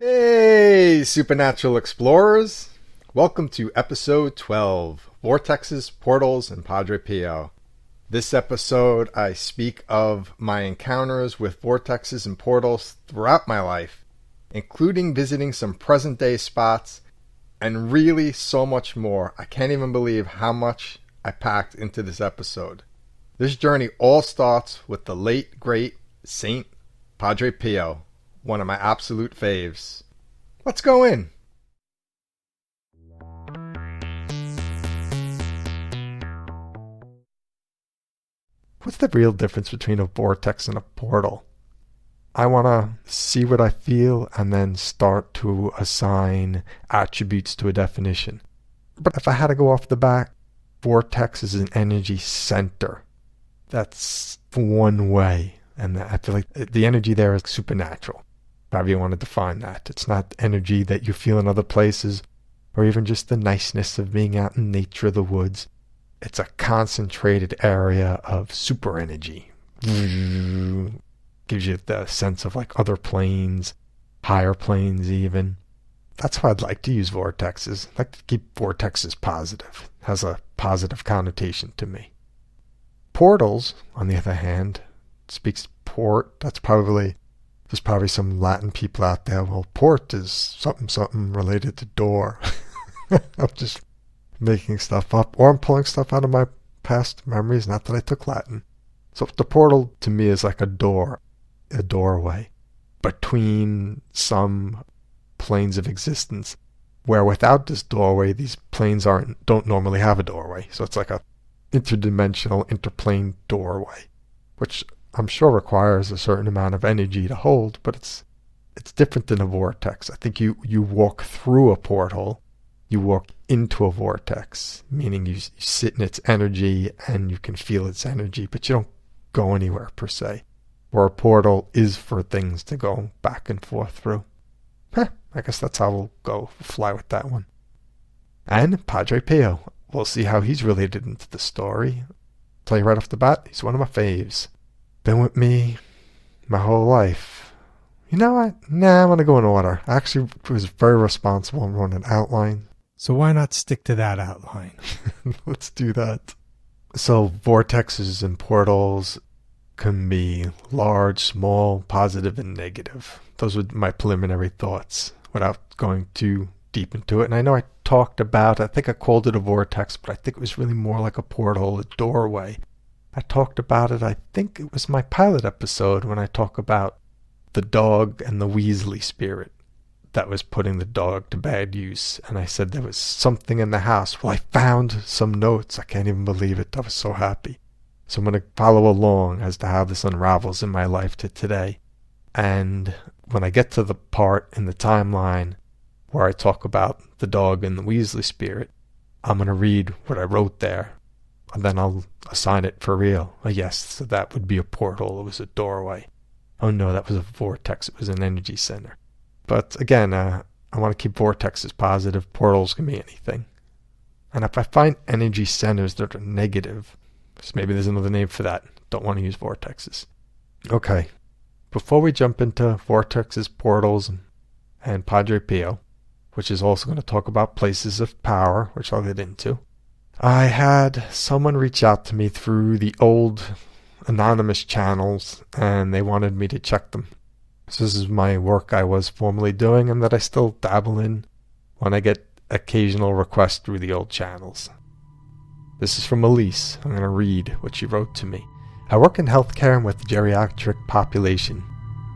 Hey, Supernatural Explorers! Welcome to episode 12, Vortexes, Portals, and Padre Pio. This episode, I speak of my encounters with vortexes and portals throughout my life, including visiting some present-day spots, and really so much more. I can't even believe how much I packed into this episode. This journey all starts with the late, great Saint Padre Pio, one of my absolute faves. Let's go in. What's the real difference between a vortex and a portal? I want to see what I feel and then start to assign attributes to a definition. But if I had to go off the bat, vortex is an energy center. That's one way. And I feel like the energy there is supernatural. However you want to define that. It's not energy that you feel in other places, or even just the niceness of being out in nature, the woods. It's a concentrated area of super energy. Gives you the sense of like other planes, higher planes even. That's how I'd like to use vortexes. I'd like to keep vortexes positive. It has a positive connotation to me. Portals, on the other hand, speaks port. There's probably some Latin people out there. Well, port is something related to door. I'm just making stuff up, or I'm pulling stuff out of my past memories. Not that I took Latin. So the portal to me is like a doorway between some planes of existence, where without this doorway, these planes don't normally have a doorway. So it's like a interdimensional, interplane doorway, which I'm sure requires a certain amount of energy to hold, but it's different than a vortex. I think you walk through a portal, you walk into a vortex, meaning you sit in its energy and you can feel its energy, but you don't go anywhere per se. Where a portal is for things to go back and forth through. I guess that's how we'll fly with that one. And Padre Pio. We'll see how he's related into the story. Tell you right off the bat, he's one of my faves. Been with me my whole life. You know what? Nah, I'm going to go in order. I actually was very responsible and wrote an outline. So why not stick to that outline? Let's do that. So vortexes and portals can be large, small, positive, and negative. Those were my preliminary thoughts without going too deep into it. And I know I think I called it a vortex, but I think it was really more like a portal, a doorway. I talked about it, I think it was my pilot episode when I talk about the dog and the Weasley spirit that was putting the dog to bad use. And I said there was something in the house. Well, I found some notes. I can't even believe it. I was so happy. So I'm going to follow along as to how this unravels in my life to today. And when I get to the part in the timeline where I talk about the dog and the Weasley spirit, I'm going to read what I wrote there. And then I'll assign it for real. Yes, so that would be a portal. It was a doorway. Oh no, that was a vortex. It was an energy center. But again, I want to keep vortexes positive. Portals can be anything. And if I find energy centers that are negative, so maybe there's another name for that. Don't want to use vortexes. Okay, before we jump into vortexes, portals, and Padre Pio, which is also going to talk about places of power, which I'll get into, I had someone reach out to me through the old anonymous channels, and they wanted me to check them. So this is my work I was formerly doing and that I still dabble in when I get occasional requests through the old channels. This is from Elise. I'm going to read what she wrote to me. I work in healthcare and with the geriatric population.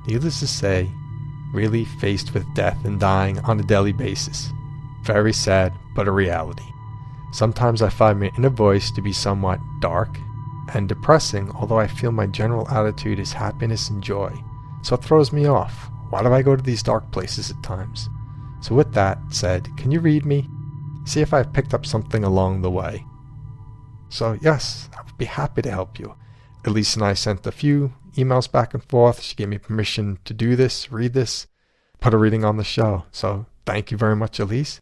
Needless to say, really faced with death and dying on a daily basis. Very sad, but a reality. Sometimes I find my inner voice to be somewhat dark and depressing, although I feel my general attitude is happiness and joy. So it throws me off. Why do I go to these dark places at times? So with that said, can you read me? See if I've picked up something along the way. So yes, I would be happy to help you. Elise and I sent a few emails back and forth. She gave me permission to do this, read this, put a reading on the show. So thank you very much, Elise.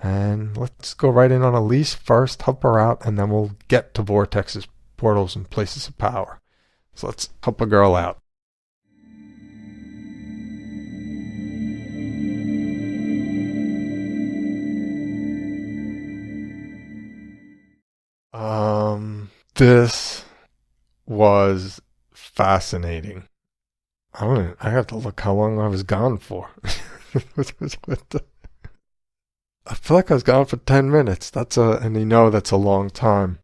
And let's go right in on Elise first, help her out, and then we'll get to vortexes, portals, and places of power. So let's help a girl out. This was fascinating. I have to look how long I was gone for. I feel like I was gone for 10 minutes. And you know that's a long time.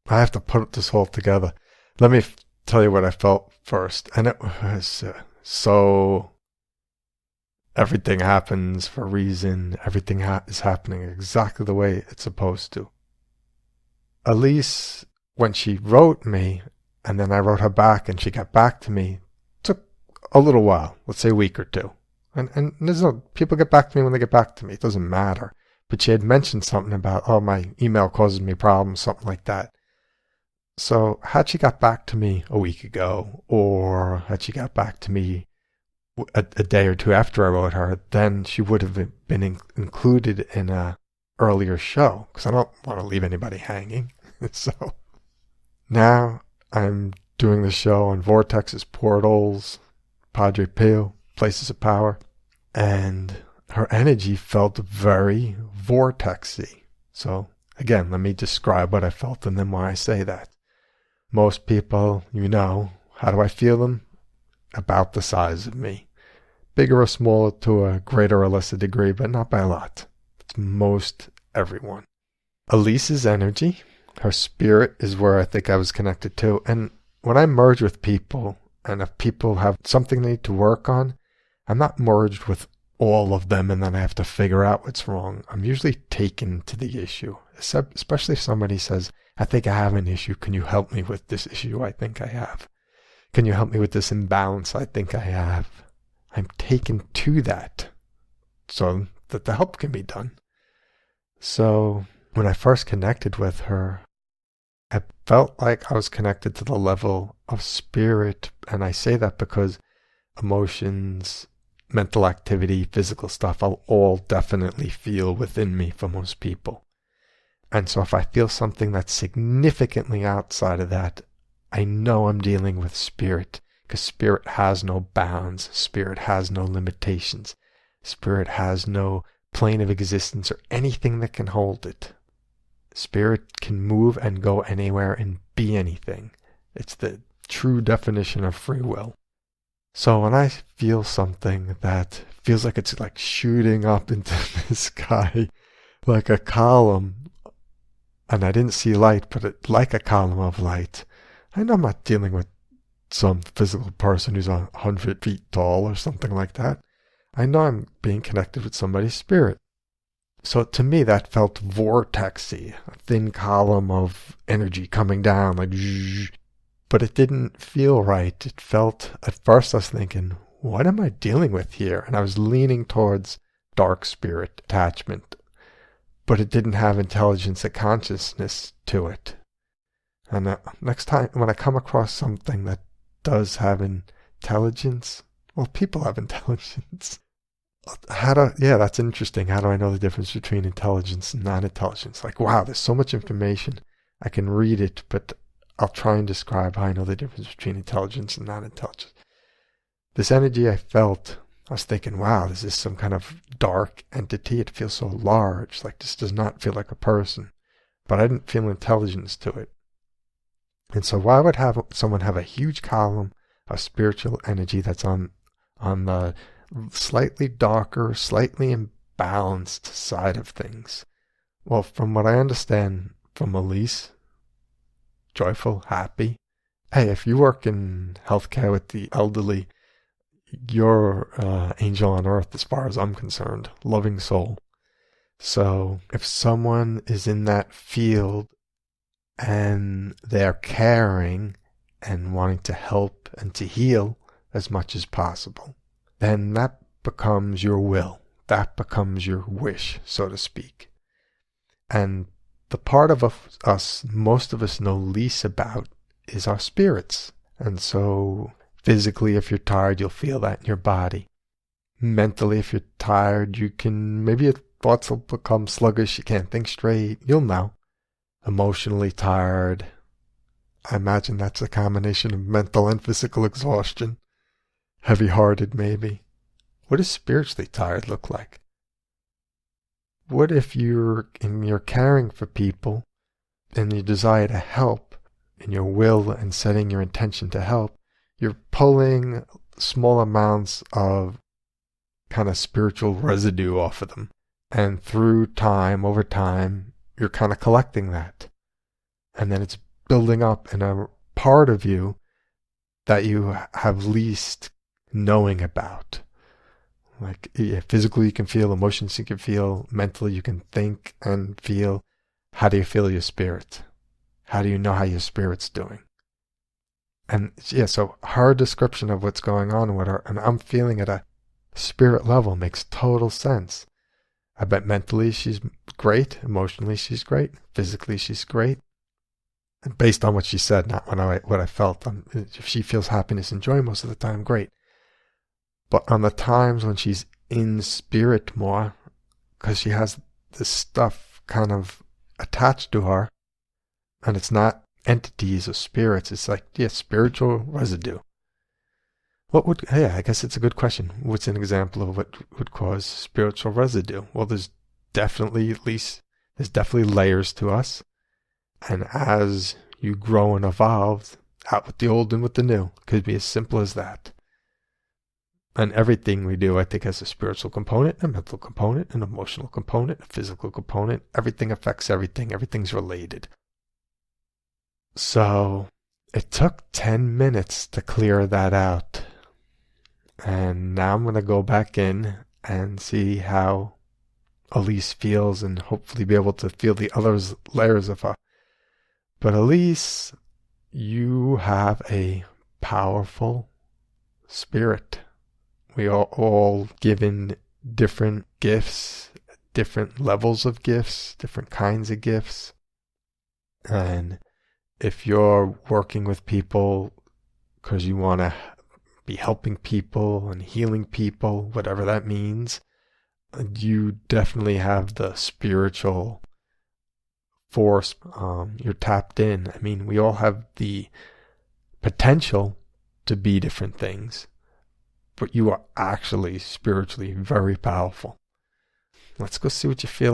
I have to put this all together. Let me tell you what I felt first. And it was so... Everything happens for a reason. Everything is happening exactly the way it's supposed to. Elise, when she wrote me, and then I wrote her back and she got back to me, took a little while, let's say a week or two. And there's no, people get back to me when they get back to me. It doesn't matter. But she had mentioned something about, oh, my email causes me problems, something like that. So had she got back to me a week ago, or had she got back to me a day or two after I wrote her, then she would have been included in a earlier show, because I don't want to leave anybody hanging. So now I'm doing the show on vortexes, portals, Padre Pio, places of power, and her energy felt very vortexy. So again, let me describe what I felt and then why I say that. Most people, how do I feel them? About the size of me. Bigger or smaller to a greater or lesser degree, but not by a lot. It's most everyone. Elise's energy, her spirit, is where I think I was connected to. And when I merge with people, and if people have something they need to work on, I'm not merged with all of them and then I have to figure out what's wrong. I'm usually taken to the issue, especially if somebody says, I think I have an issue. Can you help me with this issue I think I have? Can you help me with this imbalance I think I have? I'm taken to that so that the help can be done. So when I first connected with her, I felt like I was connected to the level of spirit. And I say that because emotions, mental activity, physical stuff, I'll all definitely feel within me for most people. And so if I feel something that's significantly outside of that, I know I'm dealing with spirit, because spirit has no bounds. Spirit has no limitations. Spirit has no plane of existence or anything that can hold it. Spirit can move and go anywhere and be anything. It's the true definition of free will. So when I feel something that feels like it's like shooting up into the sky, like a column, and I didn't see light, but like a column of light, I know I'm not dealing with some physical person who's 100 feet tall or something like that. I know I'm being connected with somebody's spirit. So to me, that felt vortexy, a thin column of energy coming down, like zzz. But it didn't feel right. It felt, at first I was thinking, what am I dealing with here? And I was leaning towards dark spirit attachment. But it didn't have intelligence or consciousness to it. And next time, when I come across something that does have intelligence, well, people have intelligence. That's interesting. How do I know the difference between intelligence and non-intelligence? Like, wow, there's so much information. I can read it, but I'll try and describe how I know the difference between intelligence and non-intelligence. This energy I felt, I was thinking, wow, this is some kind of dark entity. It feels so large. Like, this does not feel like a person. But I didn't feel intelligence to it. And so why would someone have a huge column of spiritual energy that's on the slightly darker, slightly imbalanced side of things? Well, from what I understand from Elise, joyful, happy. Hey, if you work in healthcare with the elderly, you're angel on earth as far as I'm concerned, loving soul. So if someone is in that field and they're caring and wanting to help and to heal as much as possible, then that becomes your will. That becomes your wish, so to speak. And the part of us most of us know least about is our spirits. And so physically, if you're tired, you'll feel that in your body. Mentally, if you're tired, maybe your thoughts will become sluggish, you can't think straight, you'll know. Emotionally tired, I imagine that's a combination of mental and physical exhaustion. Heavy-hearted, maybe. What does spiritually tired look like? What if you're caring for people and you desire to help, in your will and setting your intention to help, you're pulling small amounts of kind of spiritual residue off of them. And through time, over time, you're kind of collecting that. And then it's building up in a part of you that you have least knowing about. Like, physically you can feel, emotions you can feel, mentally you can think and feel. How do you feel your spirit? How do you know how your spirit's doing? And yeah, so her description of what's going on with her, and I'm feeling at a spirit level, makes total sense. I bet mentally she's great, emotionally she's great, physically she's great. And based on what she said, not what I felt. If she feels happiness and joy most of the time, great. But on the times when she's in spirit more, because she has this stuff kind of attached to her, and it's not entities or spirits, it's like, spiritual residue. I guess it's a good question. What's an example of what would cause spiritual residue? Well, there's definitely layers to us. And as you grow and evolve, out with the old and with the new. Could be as simple as that. And everything we do, I think, has a spiritual component, a mental component, an emotional component, a physical component. Everything affects everything. Everything's related. So it took 10 minutes to clear that out. And now I'm going to go back in and see how Elise feels and hopefully be able to feel the other layers of her. But Elise, you have a powerful spirit. We are all given different gifts, different levels of gifts, different kinds of gifts. And if you're working with people because you want to be helping people and healing people, whatever that means, you definitely have the spiritual force. You're tapped in. I mean, we all have the potential to be different things, but you are actually spiritually very powerful. Let's go see what you feel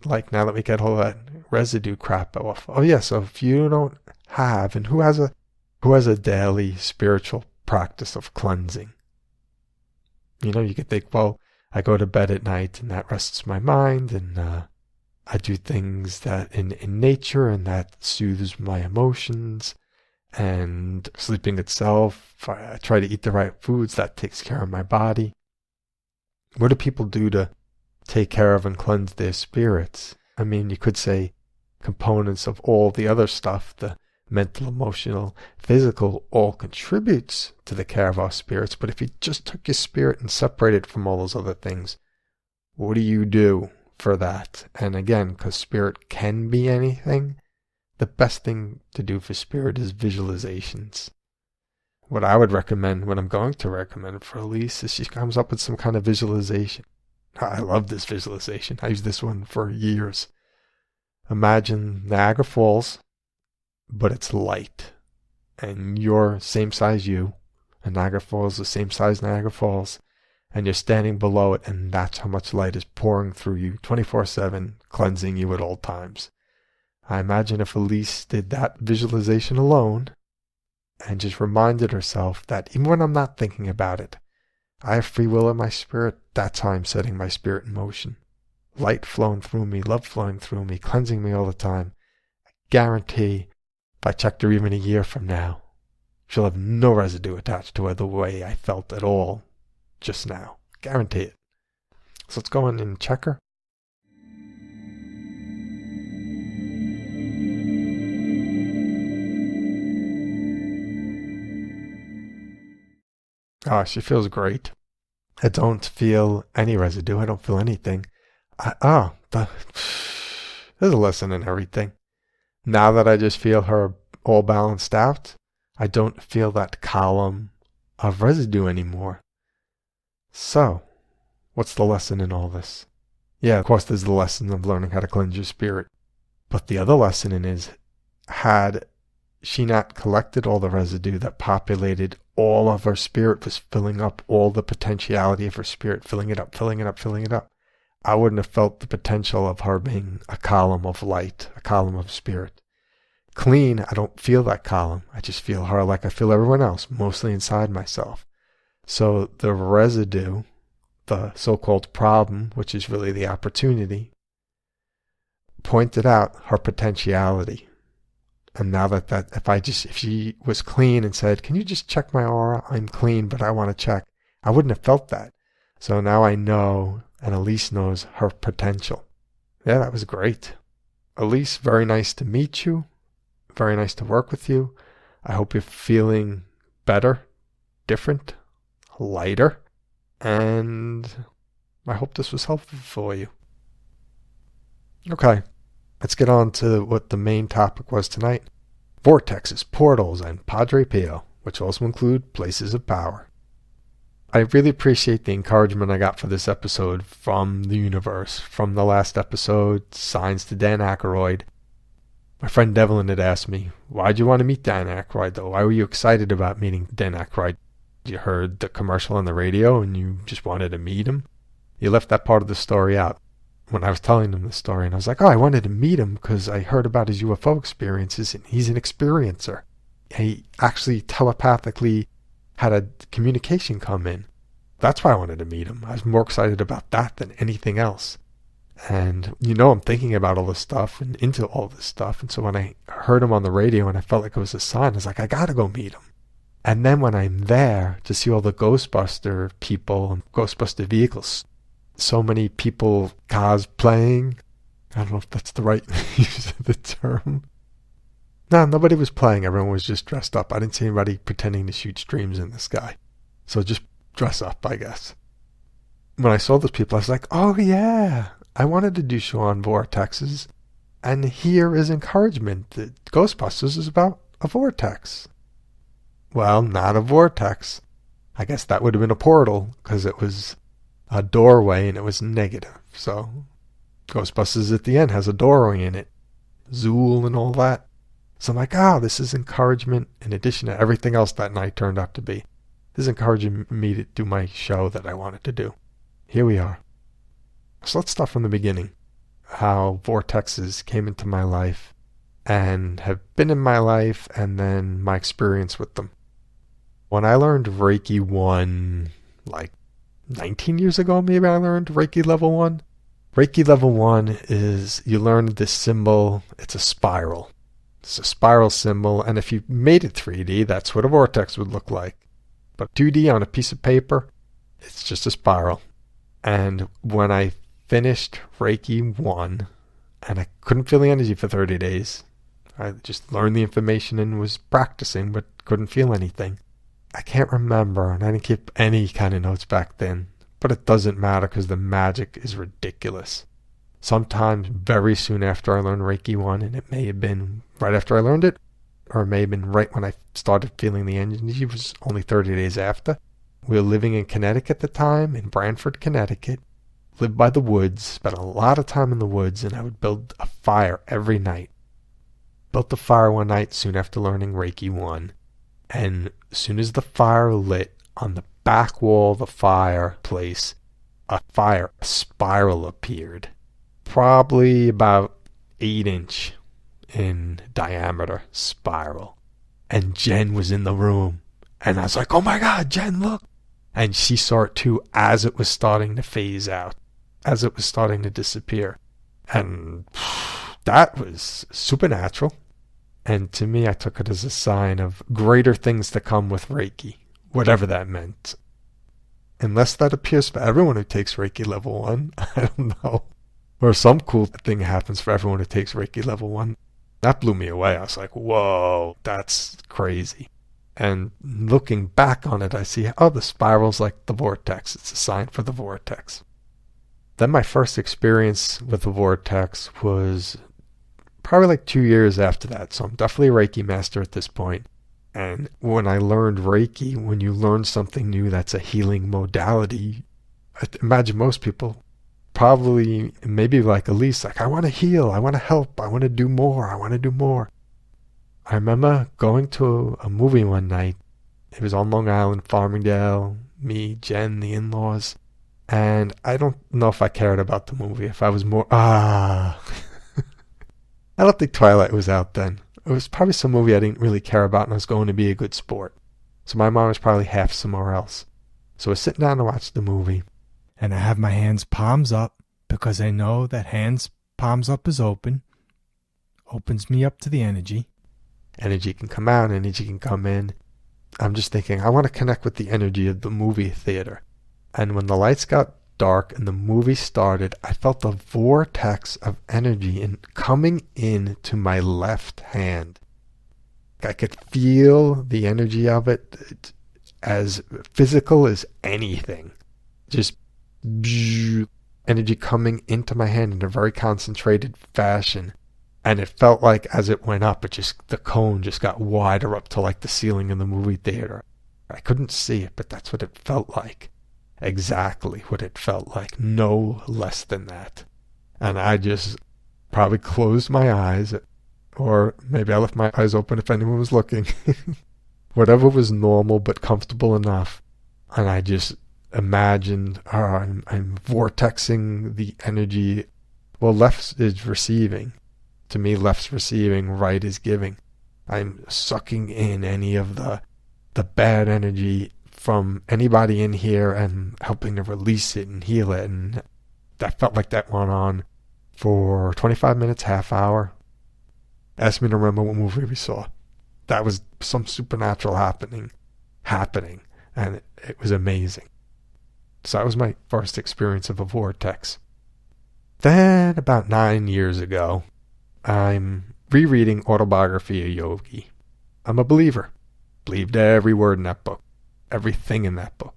like now that we get all that residue crap off. Oh yeah, so if you don't have, and who has a daily spiritual practice of cleansing? You could think, well, I go to bed at night and that rests my mind, and I do things that in nature and that soothes my emotions. And sleeping itself, I try to eat the right foods, that takes care of my body. What do people do to take care of and cleanse their spirits? I mean, you could say components of all the other stuff, the mental, emotional, physical, all contributes to the care of our spirits. But if you just took your spirit and separated it from all those other things, what do you do for that? And again, because spirit can be anything, the best thing to do for spirit is visualizations. What I would recommend, what I'm going to recommend for Elise, is she comes up with some kind of visualization. I love this visualization. I use this one for years. Imagine Niagara Falls, but it's light. And you're same size you, and Niagara Falls is the same size Niagara Falls, and you're standing below it, and that's how much light is pouring through you 24/7, cleansing you at all times. I imagine if Elise did that visualization alone and just reminded herself that even when I'm not thinking about it, I have free will in my spirit, that's how I'm setting my spirit in motion. Light flowing through me, love flowing through me, cleansing me all the time. I guarantee if I checked her even a year from now, she'll have no residue attached to her the way I felt at all just now. Guarantee it. So let's go in and check her. Oh, she feels great. I don't feel any residue. I don't feel anything. There's a lesson in everything. Now that I just feel her all balanced out, I don't feel that column of residue anymore. So, what's the lesson in all this? Yeah, of course there's the lesson of learning how to cleanse your spirit. But the other lesson in is, had she not collected all the residue that populated all of her spirit, was filling up all the potentiality of her spirit, filling it up, filling it up, filling it up, I wouldn't have felt the potential of her being a column of light, a column of spirit. Clean, I don't feel that column. I just feel her like I feel everyone else, mostly inside myself. So the residue, the so-called problem, which is really the opportunity, pointed out her potentiality. And now that if she was clean and said, can you just check my aura? I'm clean, but I want to check. I wouldn't have felt that. So now I know, and Elise knows her potential. Yeah, that was great. Elise, very nice to meet you. Very nice to work with you. I hope you're feeling better, different, lighter, and I hope this was helpful for you. Okay, let's get on to what the main topic was tonight. Vortexes, portals, and Padre Pio, which also include places of power. I really appreciate the encouragement I got for this episode from the universe. From the last episode, Signs to Dan Aykroyd. My friend Devlin had asked me, why'd you want to meet Dan Aykroyd though? Why were you excited about meeting Dan Aykroyd? You heard the commercial on the radio and you just wanted to meet him? You left that part of the story out when I was telling him the story, and I was like, I wanted to meet him because I heard about his UFO experiences, and he's an experiencer. He actually telepathically had a communication come in. That's why I wanted to meet him. I was more excited about that than anything else. And I'm thinking about all this stuff and into all this stuff. And so when I heard him on the radio and I felt like it was a sign, I was like, I gotta go meet him. And then when I'm there to see all the Ghostbuster people and Ghostbuster vehicles, so many people cosplaying. I don't know if that's the right use of the term. No, nobody was playing. Everyone was just dressed up. I didn't see anybody pretending to shoot streams in the sky. So just dress up, I guess. When I saw those people, I was like, oh yeah, I wanted to do show on Vortexes. And here is encouragement that Ghostbusters is about a vortex. Well, not a vortex. I guess that would have been a portal because it was a doorway and it was negative. So Ghostbusters at the end has a doorway in it. Zool and all that. So I'm like, this is encouragement in addition to everything else that night turned out to be. This is encouraging me to do my show that I wanted to do. Here we are. So let's start from the beginning. How vortexes came into my life and have been in my life, and then my experience with them. When I learned Reiki 1, like 19 years ago, maybe I learned Reiki level 1. Reiki level 1 is you learn this symbol. It's a spiral. It's a spiral symbol, and if you made it 3D, that's what a vortex would look like. But 2D on a piece of paper, it's just a spiral. And when I finished Reiki 1, and I couldn't feel the energy for 30 days, I just learned the information and was practicing, but couldn't feel anything. I can't remember, and I didn't keep any kind of notes back then, but it doesn't matter because the magic is ridiculous. Sometimes very soon after I learned Reiki 1, and it may have been right after I learned it, or it may have been right when I started feeling the energy. It was only 30 days after. We were living in Connecticut at the time, in Branford, Connecticut. Lived by the woods, spent a lot of time in the woods, and I would build a fire every night. Built a fire one night soon after learning Reiki 1. And as soon as the fire lit, on the back wall of the fireplace, a spiral appeared. Probably about 8-inch in diameter spiral. And Jen was in the room. And I was like, oh my God, Jen, look. And she saw it too as it was starting to phase out, as it was starting to disappear. And that was supernatural. And to me, I took it as a sign of greater things to come with Reiki, whatever that meant. Unless that appears for everyone who takes Reiki level 1. I don't know. Or some cool thing happens for everyone who takes Reiki level 1. That blew me away. I was like, whoa, that's crazy. And looking back on it, I see, oh, the spiral's like the vortex. It's a sign for the vortex. Then my first experience with the vortex was probably like 2 years after that. So I'm definitely a Reiki master at this point. And when I learned Reiki, when you learn something new that's a healing modality, I imagine most people probably, maybe like Elise, like, I want to heal, I want to help, I want to do more, I want to do more. I remember going to a movie one night. It was on Long Island, Farmingdale, me, Jen, the in-laws. And I don't know if I cared about the movie, if I was more, I don't think Twilight was out then. It was probably some movie I didn't really care about and I was going to be a good sport. So my mind was probably half somewhere else. So I was sitting down to watch the movie. And I have my hands palms up because I know that hands palms up is open. Opens me up to the energy. Energy can come out, energy can come in. I'm just thinking, I want to connect with the energy of the movie theater. And when the lights got dark and the movie started, I felt a vortex of energy coming into my left hand. I could feel the energy of it as physical as anything. Just energy coming into my hand in a very concentrated fashion. And it felt like as it went up, the cone just got wider up to like the ceiling in the movie theater. I couldn't see it, but that's what it felt like. Exactly what it felt like, no less than that. And I just probably closed my eyes, or maybe I left my eyes open if anyone was looking. Whatever was normal but comfortable enough. And I just imagined, I'm vortexing the energy. Well, left is receiving. To me, left's receiving, right is giving. I'm sucking in any of the bad energy from anybody in here and helping to release it and heal it. And that felt like that went on for 25 minutes, half hour. Ask me to remember what movie we saw. That was some supernatural happening. And it was amazing. So that was my first experience of a vortex. Then about 9 years ago, I'm rereading Autobiography of Yogi. I'm a believer. Believed every word in that book. Everything in that book.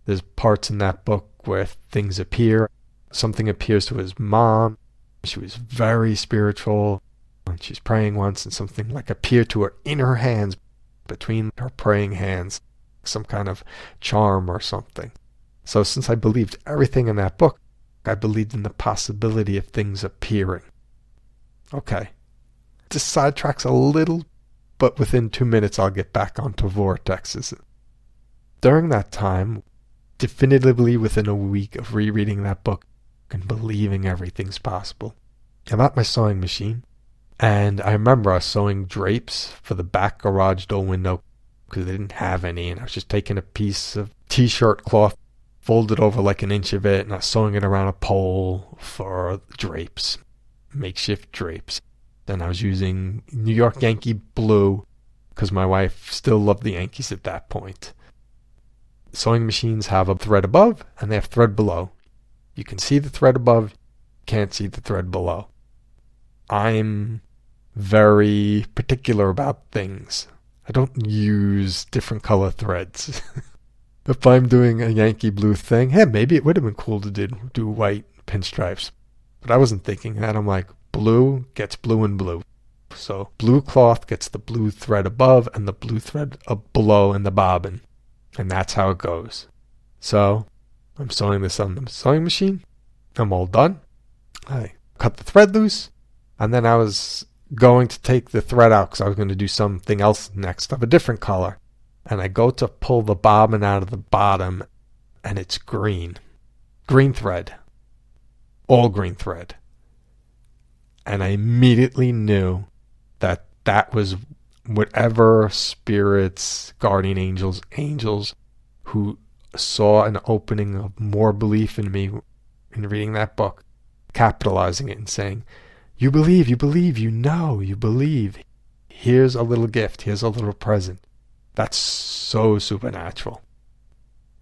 There's parts in that book where things appear. Something appears to his mom. She was very spiritual. And she's praying once and something like appeared to her in her hands, between her praying hands. Some kind of charm or something. So since I believed everything in that book, I believed in the possibility of things appearing. Okay. This sidetracks a little, but within 2 minutes I'll get back onto vortexes. During that time, definitively within a week of rereading that book and believing everything's possible, I'm at my sewing machine, and I remember I was sewing drapes for the back garage door window because they didn't have any, and I was just taking a piece of t-shirt cloth, folded over like an inch of it, and I was sewing it around a pole for drapes, makeshift drapes. Then I was using New York Yankee blue because my wife still loved the Yankees at that point. Sewing machines have a thread above and they have thread below. You can see the thread above, can't see the thread below. I'm very particular about things. I don't use different color threads. If I'm doing a Yankee blue thing, hey, maybe it would have been cool to do white pinstripes. But I wasn't thinking that. I'm like, blue gets blue and blue. So blue cloth gets the blue thread above and the blue thread below in the bobbin. And that's how it goes. So I'm sewing this on the sewing machine. I'm all done. I cut the thread loose. And then I was going to take the thread out because I was going to do something else next of a different color. And I go to pull the bobbin out of the bottom and it's green. Green thread. All green thread. And I immediately knew that that was whatever spirits, guardian angels who saw an opening of more belief in me in reading that book, capitalizing it and saying, you believe, you know, you believe. Here's a little gift, here's a little present. That's so supernatural.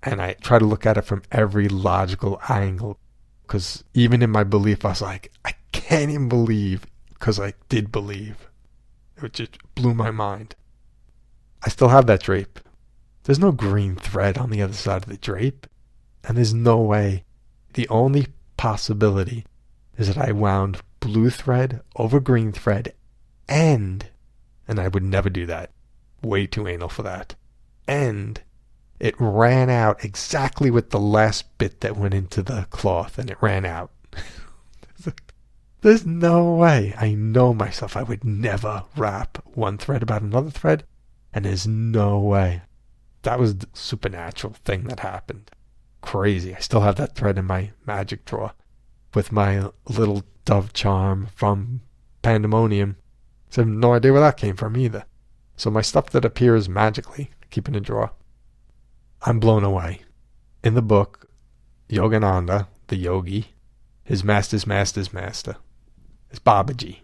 And I try to look at it from every logical angle. Because even in my belief, I was like, I can't even believe, because I did believe. It just blew my mind. I still have that drape. There's no green thread on the other side of the drape. And there's no way. The only possibility is that I wound blue thread over green thread and I would never do that. Way too anal for that. And it ran out exactly with the last bit that went into the cloth, and it ran out. There's no way. I know myself. I would never wrap one thread about another thread, and there's no way. That was the supernatural thing that happened. Crazy. I still have that thread in my magic drawer with my little dove charm from Pandemonium. So I have no idea where that came from either. So my stuff that appears magically, I keep in a drawer. I'm blown away. In the book, Yogananda, the yogi, his master's master's master, is Babaji.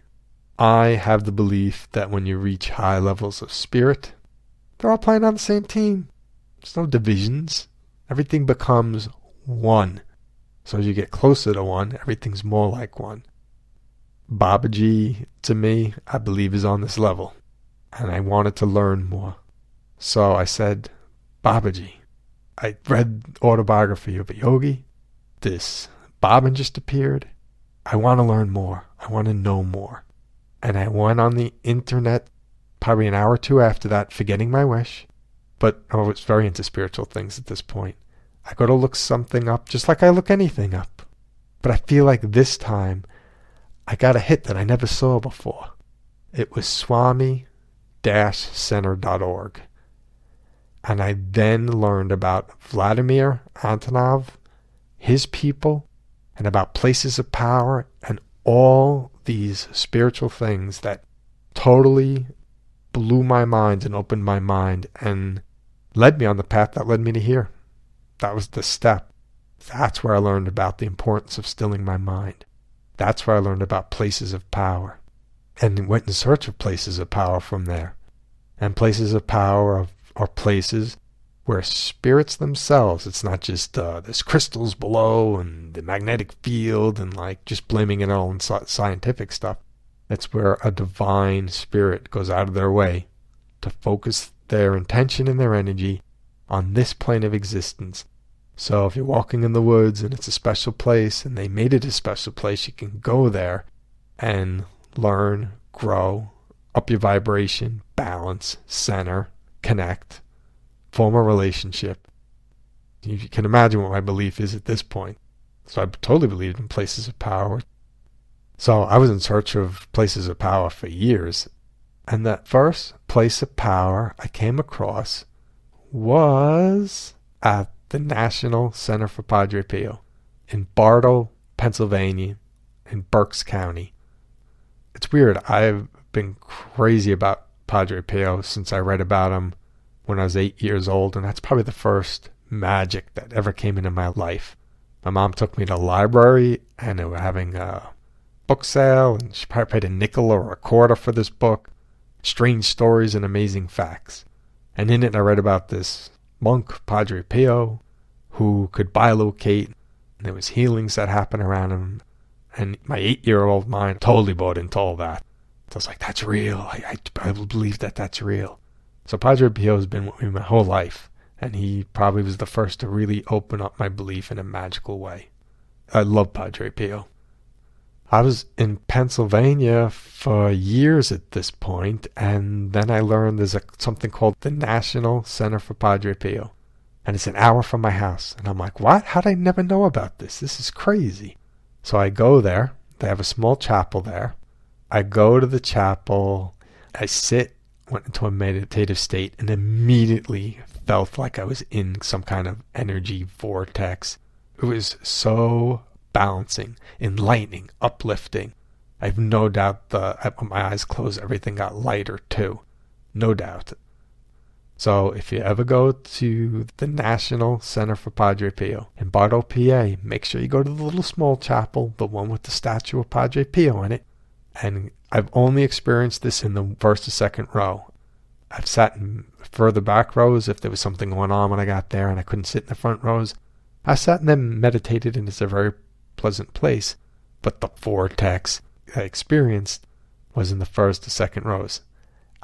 I have the belief that when you reach high levels of spirit, they're all playing on the same team. There's no divisions. Everything becomes one. So as you get closer to one, everything's more like one. Babaji, to me, I believe is on this level. And I wanted to learn more. So I said, Babaji, I read autobiography of a yogi. This Bobbin just appeared. I want to learn more. I want to know more. And I went on the internet probably an hour or two after that, forgetting my wish. But I was very into spiritual things at this point. I go to look something up just like I look anything up. But I feel like this time I got a hit that I never saw before. It was Swami-Center.org. And I then learned about Vladimir Antonov, his people, and about places of power and all these spiritual things that totally blew my mind and opened my mind and led me on the path that led me to here. That was the step. That's where I learned about the importance of stilling my mind. That's where I learned about places of power and went in search of places of power from there. And places of power are places where spirits themselves, it's not just there's crystals below and the magnetic field and like just blaming it all on scientific stuff. That's where a divine spirit goes out of their way to focus their intention and their energy on this plane of existence. So if you're walking in the woods and it's a special place and they made it a special place, you can go there and learn, grow, up your vibration, balance, center, connect, form a relationship. You can imagine what my belief is at this point. So I totally believed in places of power. So I was in search of places of power for years. And that first place of power I came across was at the National Center for Padre Pio in Bartow, Pennsylvania, in Berks County. It's weird. I've been crazy about Padre Pio since I read about him when I was 8 years old, and that's probably the first magic that ever came into my life. My mom took me to the library, and they were having a book sale, and she probably paid a nickel or a quarter for this book. Strange stories and amazing facts. And in it I read about this monk, Padre Pio, who could bilocate, and there was healings that happened around him. And my 8-year-old mind totally bought into all that. So I was like, that's real. I believe that that's real. So Padre Pio has been with me my whole life, and he probably was the first to really open up my belief in a magical way. I love Padre Pio. I was in Pennsylvania for years at this point, and then I learned there's something called the National Center for Padre Pio, and it's an hour from my house. And I'm like, what? How'd I never know about this? This is crazy. So I go there. They have a small chapel there. I go to the chapel. I sit, went into a meditative state, and immediately felt like I was in some kind of energy vortex. It was so balancing, enlightening, uplifting. I have no doubt when my eyes closed, everything got lighter too. No doubt. So if you ever go to the National Center for Padre Pio in Bartow, PA, make sure you go to the little small chapel, the one with the statue of Padre Pio in it. And I've only experienced this in the first or second row. I've sat in further back rows if there was something going on when I got there and I couldn't sit in the front rows. I sat and then meditated, and it's a very pleasant place. But the vortex I experienced was in the first or second rows.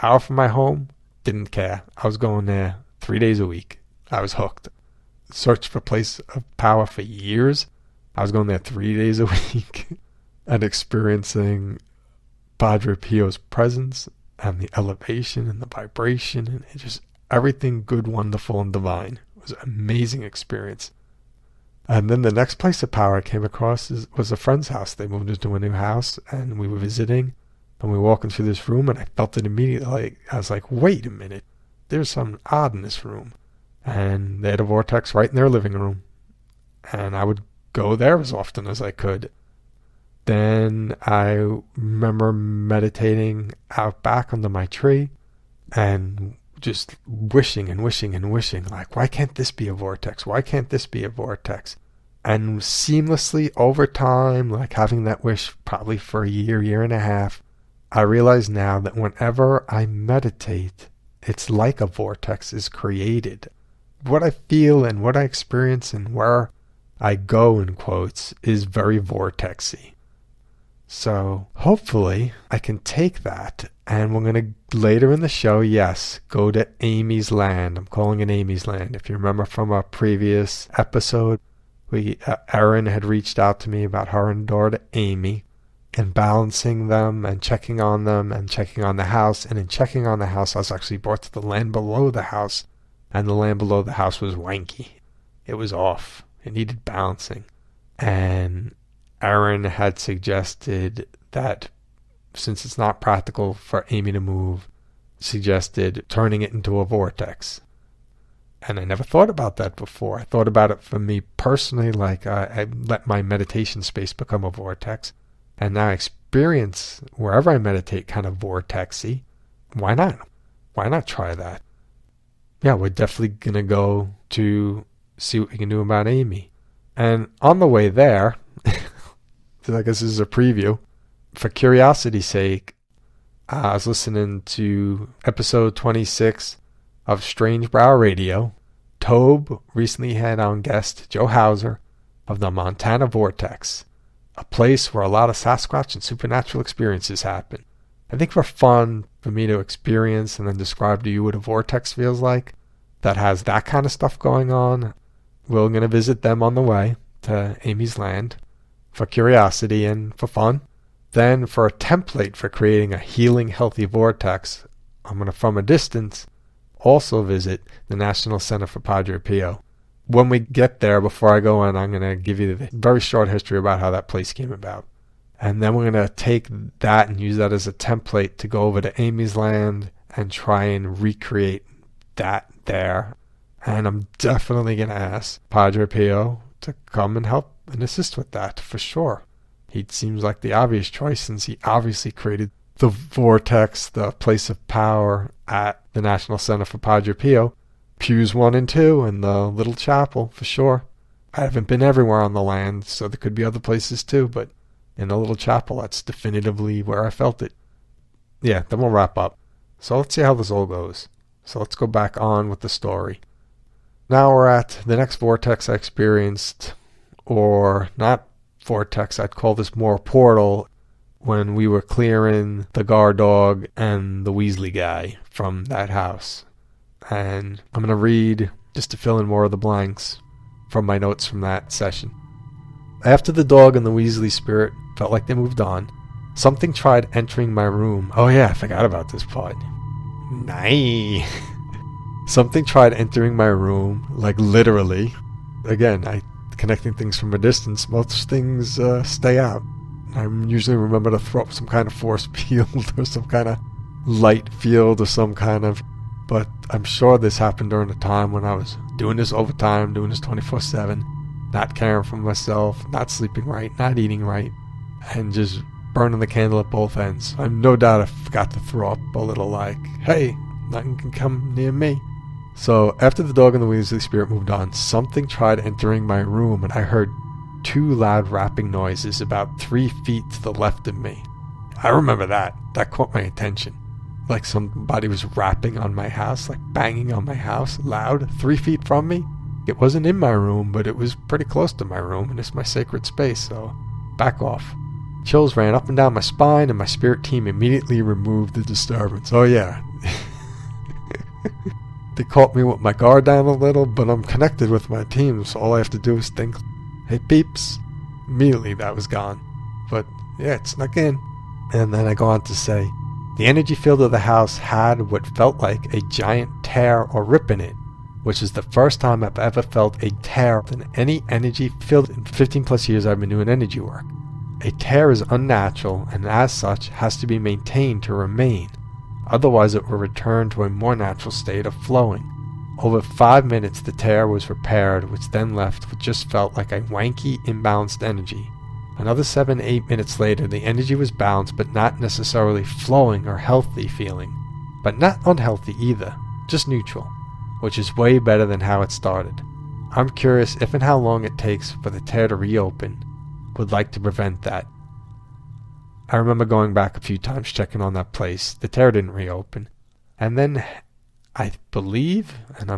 Out from my home, didn't care. I was going there 3 days a week. I was hooked. Searched for a place of power for years. I was going there 3 days a week and experiencing Padre Pio's presence and the elevation and the vibration and just everything good, wonderful, and divine. It was an amazing experience. And then the next place of power I came across was a friend's house. They moved into a new house, and we were visiting, and we were walking through this room, and I felt it immediately. I was like, wait a minute, there's something odd in this room. And they had a vortex right in their living room, and I would go there as often as I could. Then I remember meditating out back under my tree and just wishing and wishing and wishing, like, why can't this be a vortex? Why can't this be a vortex? And seamlessly over time, like having that wish probably for a year and a half, I realize now that whenever I meditate, it's like a vortex is created. What I feel and what I experience and where I go, in quotes, is very vortexy. So hopefully I can take that, and we're going to later in the show, yes, go to Amy's Land. I'm calling it Amy's Land. If you remember from our previous episode, Erin had reached out to me about her and daughter Amy and balancing them and checking on them and checking on the house. And in checking on the house, I was actually brought to the land below the house, and the land below the house was wanky. It was off. It needed balancing. And Erin had suggested that since it's not practical for Amy to move, suggested turning it into a vortex. And I never thought about that before. I thought about it for me personally, like I let my meditation space become a vortex. And now I experience wherever I meditate kind of vortexy. Why not? Why not try that? Yeah, we're definitely going to go to see what we can do about Amy. And on the way there, I guess this is a preview. For curiosity's sake, I was listening to episode 26 of Strange Brow Radio. Tobe recently had on guest Joe Hauser of the Montana Vortex, a place where a lot of Sasquatch and supernatural experiences happen. I think for fun for me to experience and then describe to you what a vortex feels like that has that kind of stuff going on, we're going to visit them on the way to Amy's Land. For curiosity and for fun. Then for a template for creating a healing, healthy vortex, I'm going to, from a distance, also visit the National Center for Padre Pio. When we get there, before I go in, I'm going to give you the very short history about how that place came about. And then we're going to take that and use that as a template to go over to Amy's Land and try and recreate that there. And I'm definitely going to ask Padre Pio to come and help and assist with that, for sure. He seems like the obvious choice since he obviously created the vortex, the place of power at the National Center for Padre Pio. Pews 1 and 2 and the little chapel, for sure. I haven't been everywhere on the land, so there could be other places too, but in the little chapel, that's definitively where I felt it. Yeah, then we'll wrap up. So let's see how this all goes. So let's go back on with the story. Now we're at the next vortex I experienced, or not vortex, I'd call this more portal, when we were clearing the guard dog and the Weasley guy from that house. And I'm going to read, just to fill in more of the blanks, from my notes from that session. After the dog and the Weasley spirit felt like they moved on, something tried entering my room. Oh yeah, I forgot about this part. Nice. Something tried entering my room, like literally. Again, connecting things from a distance, most things stay out. I usually remember to throw up some kind of force field or some kind of light field or some kind of... But I'm sure this happened during a time when I was doing this overtime, doing this 24/7, not caring for myself, not sleeping right, not eating right, and just burning the candle at both ends. I'm no doubt I forgot to throw up a little like, hey, nothing can come near me. So after the dog and the Weasley spirit moved on, something tried entering my room, and I heard 2 loud rapping noises about 3 feet to the left of me. I remember that. That caught my attention. like somebody was rapping on my house, like banging on my house, loud, 3 feet from me. It wasn't in my room, but it was pretty close to my room, and it's my sacred space, so back off. Chills ran up and down my spine, and my spirit team immediately removed the disturbance. Oh yeah. They caught me with my guard down a little, but I'm connected with my team, so all I have to do is think, hey peeps. Immediately that was gone. But yeah, it snuck in. And then I go on to say, the energy field of the house had what felt like a giant tear or rip in it, which is the first time I've ever felt a tear in any energy field in 15 plus years I've been doing energy work. A tear is unnatural and as such has to be maintained to remain. Otherwise it will return to a more natural state of flowing. Over 5 minutes the tear was repaired, which then left what just felt like a wanky, imbalanced energy. Another 7-8 minutes later the energy was balanced but not necessarily flowing or healthy feeling. But not unhealthy either, just neutral, which is way better than how it started. I'm curious if and how long it takes for the tear to reopen. Would like to prevent that. I remember going back a few times checking on that place. The tear didn't reopen. And then I believe, and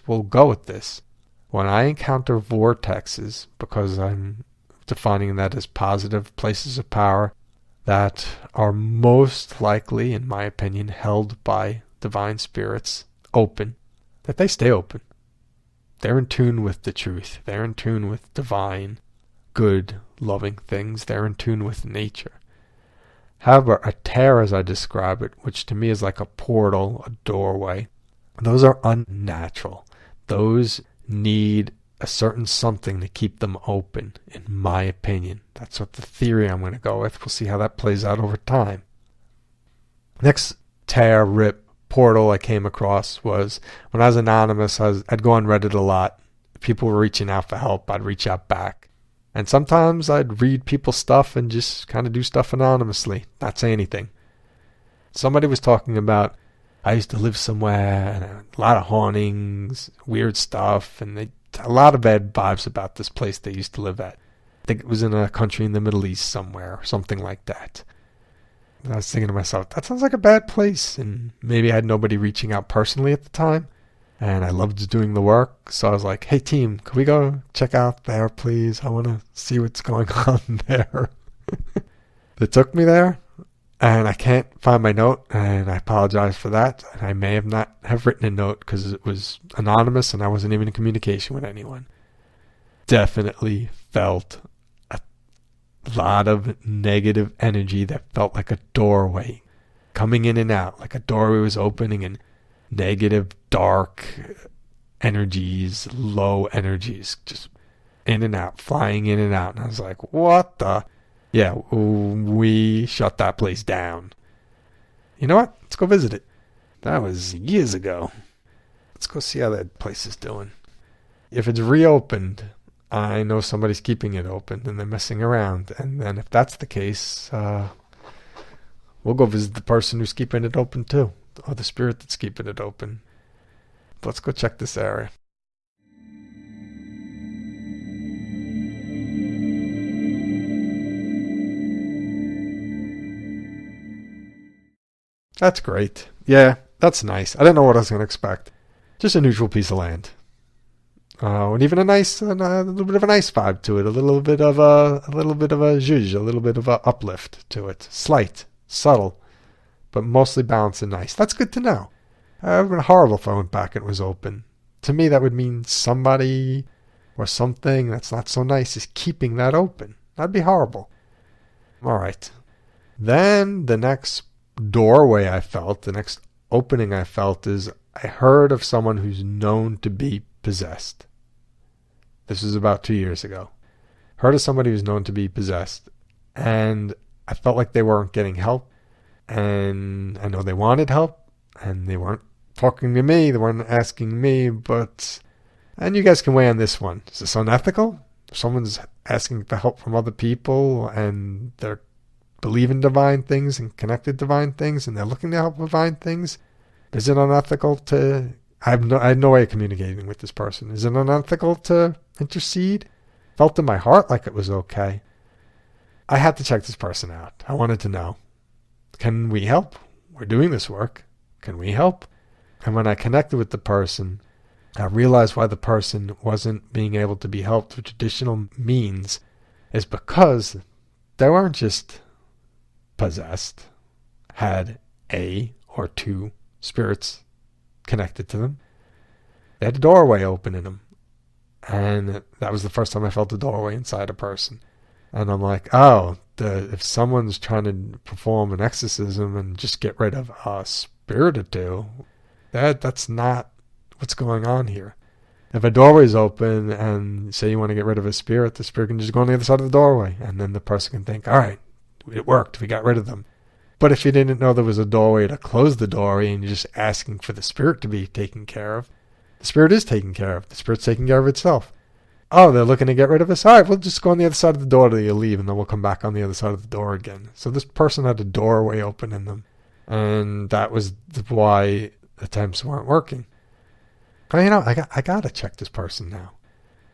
we'll go with this, when I encounter vortexes, because I'm defining that as positive places of power that are most likely, in my opinion, held by divine spirits, open, that they stay open. They're in tune with the truth. They're in tune with divine, good, loving things. They're in tune with nature. However, a tear, as I describe it, which to me is like a portal, a doorway, those are unnatural. Those need a certain something to keep them open, in my opinion. That's what the theory I'm going to go with. We'll see how that plays out over time. Next tear, rip, portal I came across was when I was anonymous. I'd go on Reddit a lot. People were reaching out for help. I'd reach out back. And sometimes I'd read people's stuff and just kind of do stuff anonymously, not say anything. Somebody was talking about, I used to live somewhere, and a lot of hauntings, weird stuff, and a lot of bad vibes about this place they used to live at. I think it was in a country in the Middle East somewhere, or something like that. And I was thinking to myself, that sounds like a bad place, and maybe I had nobody reaching out personally at the time. And I loved doing the work, so I was like, hey team, could we go check out there, please? I want to see what's going on there. They took me there, and I can't find my note, and I apologize for that. And I may have not have written a note because it was anonymous and I wasn't even in communication with anyone. Definitely felt a lot of negative energy that felt like a doorway coming in and out, like a doorway was opening, and negative, dark energies, low energies, just in and out, flying in and out. And I was like, what the? Yeah, we shut that place down. You know what? Let's go visit it. That was years ago. Let's go see how that place is doing. If it's reopened, I know somebody's keeping it open and they're messing around. And then if that's the case, we'll go visit the person who's keeping it open too. Or the spirit that's keeping it open. Let's go check this area. That's great. Yeah, that's nice. I didn't know what I was going to expect. Just a neutral piece of land. And even a little bit of a nice vibe to it. A little bit of a zhuzh, a little bit of a uplift to it. Slight, subtle, but mostly balanced and nice. That's good to know. It would have been horrible if I went back and it was open. To me, that would mean somebody or something that's not so nice is keeping that open. That'd be horrible. All right. Then the next doorway I felt, the next opening I felt is I heard of someone who's known to be possessed. This was about 2 years ago. Heard of somebody who's known to be possessed. And I felt like they weren't getting help. And I know they wanted help. And they weren't talking to me. They weren't asking me. And you guys can weigh on this one. Is this unethical? If someone's asking for help from other people and they're believing divine things and connected divine things and they're looking to help divine things, is it unethical to... I had no way of communicating with this person. Is it unethical to intercede? Felt in my heart like it was okay. I had to check this person out. I wanted to know. Can we help? we're doing this work. Can we help? And when I connected with the person, I realized why the person wasn't being able to be helped with traditional means is because they weren't just possessed, had a or two spirits connected to them. They had a doorway open in them. And that was the first time I felt a doorway inside a person. And I'm like, oh, if someone's trying to perform an exorcism and just get rid of a spirit or two, that's not what's going on here. If a doorway's open and say you want to get rid of a spirit, the spirit can just go on the other side of the doorway. And then the person can think, all right, it worked. We got rid of them. But if you didn't know there was a doorway to close the doorway and you're just asking for the spirit to be taken care of, the spirit is taken care of. The spirit's taking care of itself. Oh, they're looking to get rid of us? All right, we'll just go on the other side of the door till you leave, and then we'll come back on the other side of the door again. So this person had a doorway open in them, and that was why attempts weren't working. But, I got to check this person now.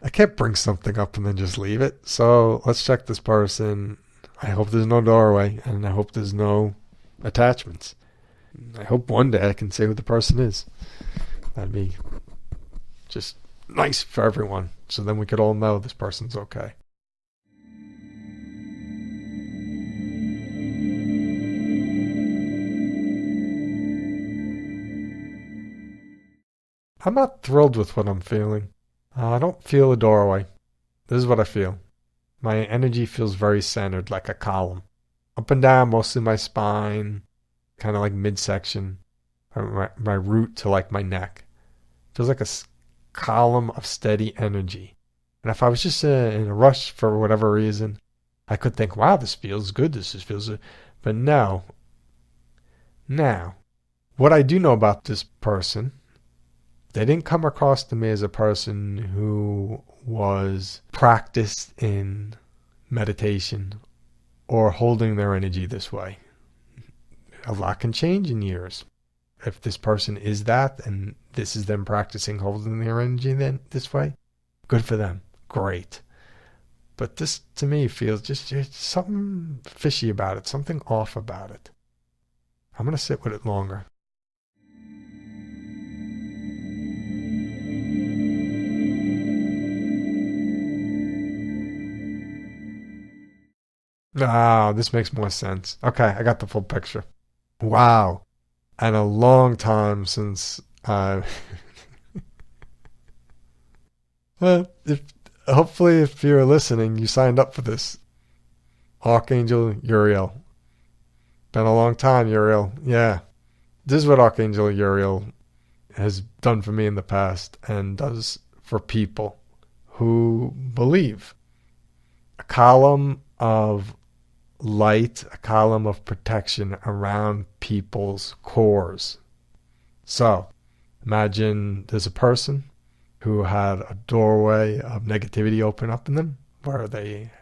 I can't bring something up and then just leave it. So let's check this person. I hope there's no doorway, and I hope there's no attachments. I hope one day I can say who the person is. That'd be just nice for everyone. So then we could all know this person's okay. I'm not thrilled with what I'm feeling. I don't feel a doorway. This is what I feel. My energy feels very centered, like a column. Up and down, mostly my spine, kind of like midsection, my root to like my neck. Feels like a column of steady energy. And if I was just in a rush for whatever reason, I could think, wow, this feels good, this just feels good. But no. Now, what I do know about this person, they didn't come across to me as a person who was practiced in meditation or holding their energy this way. A lot can change in years. If this person is that, and this is them practicing holding their energy then this way, good for them. Great. But this, to me, feels just something fishy about it, something off about it. I'm going to sit with it longer. Ah, this makes more sense. Okay, I got the full picture. Wow. And a long time since hopefully if you're listening, you signed up for this. Archangel Uriel. Been a long time, Uriel. Yeah. This is what Archangel Uriel has done for me in the past and does for people who believe. A column of light, a column of protection around people's cores. So, imagine there's a person who had a doorway of negativity open up in them where they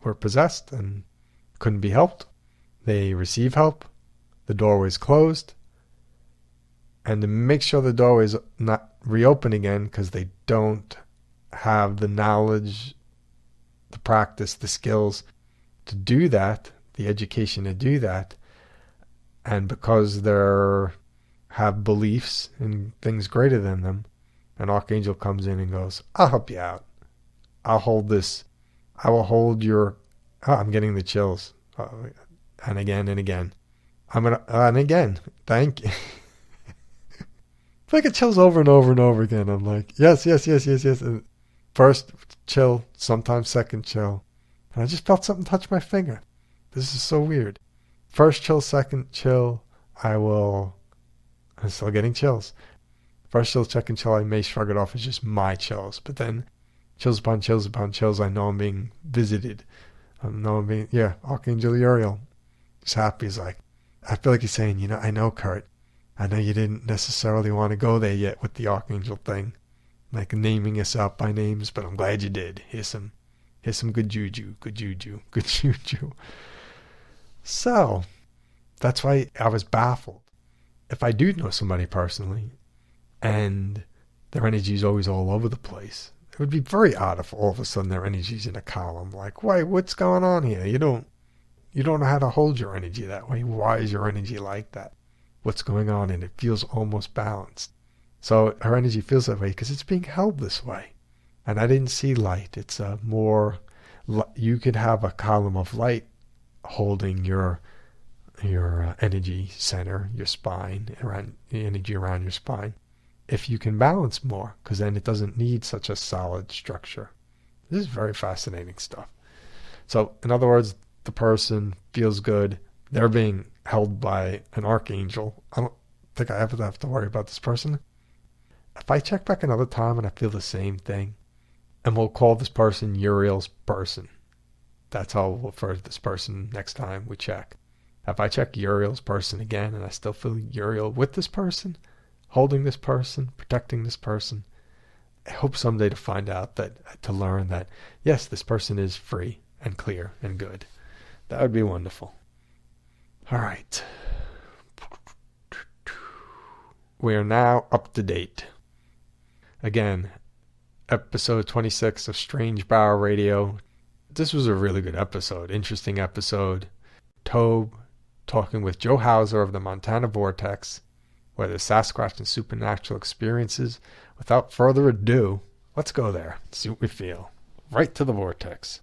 were possessed and couldn't be helped. They receive help. The doorway's closed. And to make sure the doorway's not reopen again because they don't have the knowledge, the practice, the skills to do that, the education to do that, and because they have beliefs in things greater than them, an archangel comes in and goes, I'll help you out. I'll hold this. I will hold your... Oh, I'm getting the chills. And again and again. And again. Thank you. It's like it chills over and over and over again. I'm like, yes. And first chill, sometimes second chill. And I just felt something touch my finger. This is so weird. First chill, second chill, I'm still getting chills. First chill, second chill, I may shrug it off as just my chills. But then chills upon chills upon chills, I know I'm being visited. Archangel Uriel. He's happy. He's like, I feel like he's saying, I know, Kurt. I know you didn't necessarily want to go there yet with the archangel thing. Like naming us out by names, but I'm glad you did. Here's some good juju. So, that's why I was baffled. If I do know somebody personally, and their energy is always all over the place, it would be very odd if all of a sudden their energy's in a column. Like, wait, what's going on here? You don't know how to hold your energy that way. Why is your energy like that? what's going on, and it feels almost balanced. So her energy feels that way because it's being held this way. And I didn't see light. It's you could have a column of light holding your energy center, your spine, around the energy around your spine. If you can balance more, because then it doesn't need such a solid structure. This is very fascinating stuff. So, in other words, the person feels good. They're being held by an archangel. I don't think I ever have to worry about this person. If I check back another time and I feel the same thing, and we'll call this person Uriel's person. That's how we'll refer to this person next time we check. If I check Uriel's person again and I still feel Uriel with this person, holding this person, protecting this person, I hope someday to learn that, yes, this person is free and clear and good. That would be wonderful. All right. We are now up to date. Again, episode 26 of Strange Bower Radio. This was a really good episode, interesting episode. Tobe talking with Joe Hauser of the Montana Vortex, where there's Sasquatch and supernatural experiences. Without further ado, let's go there, see what we feel. Right to the vortex.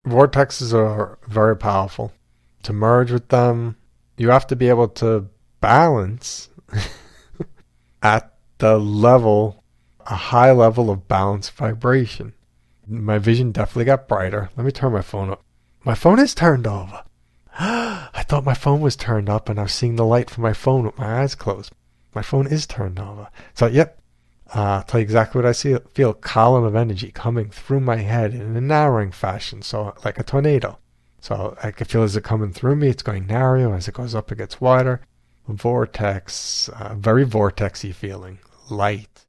Vortexes are very powerful. To merge with them, you have to be able to balance at the level, a high level of balanced vibration. My vision definitely got brighter. Let me turn my phone up. My phone is turned over. I thought my phone was turned up and I was seeing the light from my phone with my eyes closed. My phone is turned over. So, yep. I'll tell you exactly what I see. Feel a column of energy coming through my head in a narrowing fashion, so like a tornado. So I can feel as it coming through me, it's going narrow. As it goes up, it gets wider. Vortex, very vortexy feeling, light.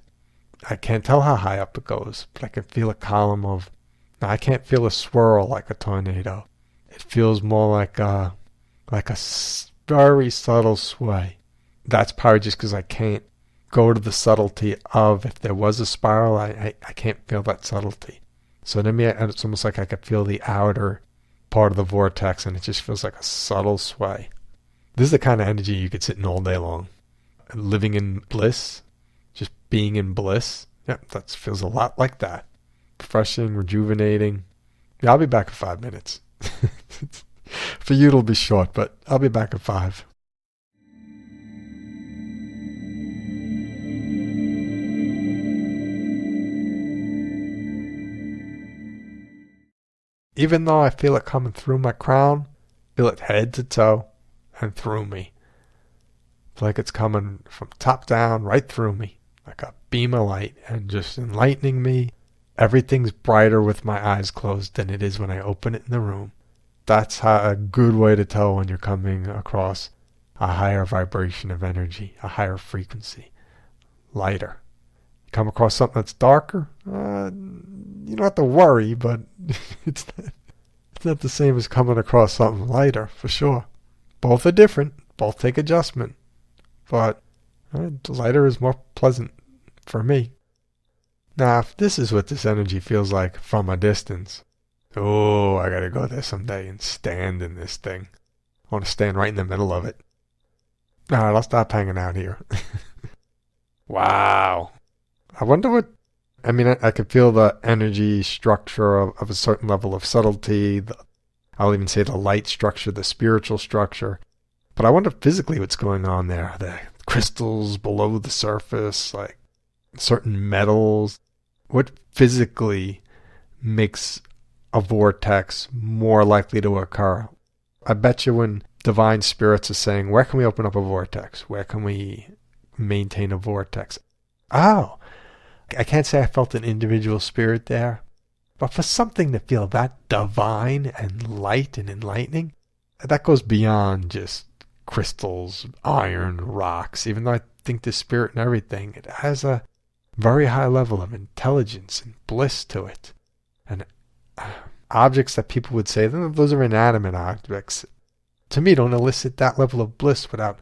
I can't tell how high up it goes, but I can feel a column of. Now I can't feel a swirl like a tornado. It feels more like a very subtle sway. That's probably just because I can't go to the subtlety of, if there was a spiral, I can't feel that subtlety. So to me, it's almost like I could feel the outer part of the vortex, and it just feels like a subtle sway. This is the kind of energy you could sit in all day long. Living in bliss, just being in bliss. Yeah, that feels a lot like that. Refreshing, rejuvenating. Yeah, I'll be back in 5 minutes. For you, it'll be short, but I'll be back in 5. Even though I feel it coming through my crown, feel it head to toe and through me. It's like it's coming from top down right through me, like a beam of light, and just enlightening me. Everything's brighter with my eyes closed than it is when I open it in the room. That's a good way to tell when you're coming across a higher vibration of energy, a higher frequency, lighter. You come across something that's darker, you don't have to worry, but it's not the same as coming across something lighter, for sure. Both are different. Both take adjustment. But lighter is more pleasant for me. Now, if this is what this energy feels like from a distance, oh, I gotta go there someday and stand in this thing. I want to stand right in the middle of it. Alright, I'll stop hanging out here. Wow. I wonder what... I could feel the energy structure of a certain level of subtlety. I'll even say the light structure, the spiritual structure. But I wonder physically what's going on there. The crystals below the surface, like certain metals. What physically makes a vortex more likely to occur? I bet you when divine spirits are saying, where can we open up a vortex? Where can we maintain a vortex? Oh, I can't say I felt an individual spirit there, but for something to feel that divine and light and enlightening, that goes beyond just crystals, iron, rocks. Even though I think the spirit and everything, it has a very high level of intelligence and bliss to it. And objects that people would say, those are inanimate objects, to me don't elicit that level of bliss without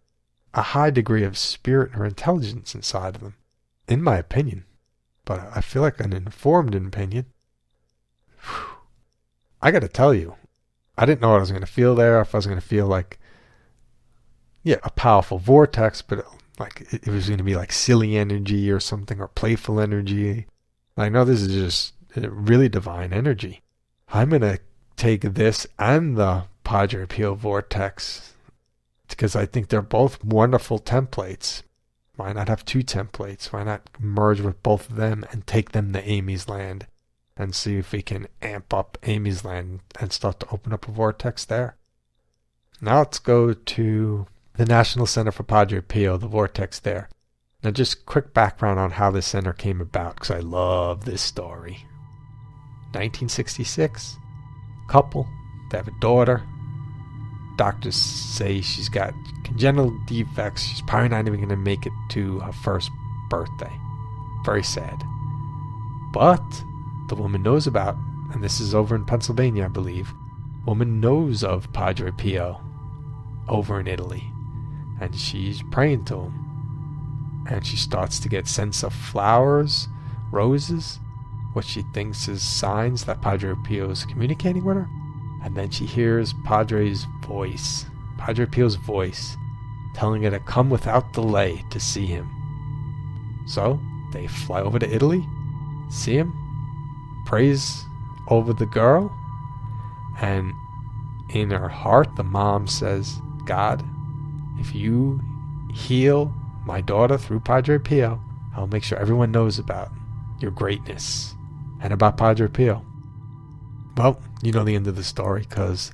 a high degree of spirit or intelligence inside of them, in my opinion. but I feel like an informed opinion. I got to tell you, I didn't know what I was going to feel there. If I was going to feel like, yeah, a powerful vortex, but like it was going to be like silly energy or something, or playful energy. I know this is just really divine energy. I'm going to take this and the Padre Pio vortex because I think they're both wonderful templates. Why not have two templates? Why not merge with both of them and take them to Amy's Land and see if we can amp up Amy's Land and start to open up a vortex there? Now let's go to the National Center for Padre Pio, the vortex there. Now just quick background on how this center came about, because I love this story. 1966, couple, they have a daughter. Doctors say she's got congenital defects. She's probably not even going to make it to her first birthday. Very sad. But the woman knows about, and this is over in Pennsylvania, I believe, woman knows of Padre Pio over in Italy, and she's praying to him. And she starts to get scents of flowers, roses, what she thinks is signs that Padre Pio is communicating with her. And then she hears Padre Pio's voice, telling her to come without delay to see him. So they fly over to Italy, see him, prays over the girl, and in her heart the mom says, God, if you heal my daughter through Padre Pio, I'll make sure everyone knows about your greatness and about Padre Pio. Well, you know the end of the story, because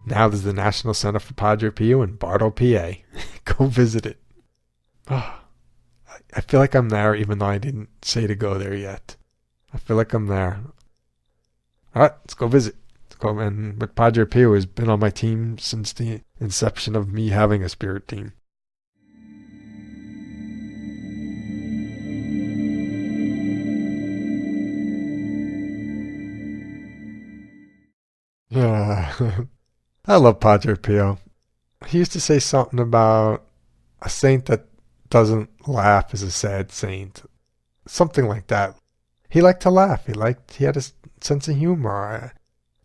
now there's the National Center for Padre Pio in Bartow, PA. Go visit it. Oh, I feel like I'm there, even though I didn't say to go there yet. I feel like I'm there. All right, let's go visit. Let's go. And with Padre Pio has been on my team since the inception of me having a spirit team. Yeah, I love Padre Pio. He used to say something about a saint that doesn't laugh is a sad saint. Something like that. He liked to laugh. He had a sense of humor.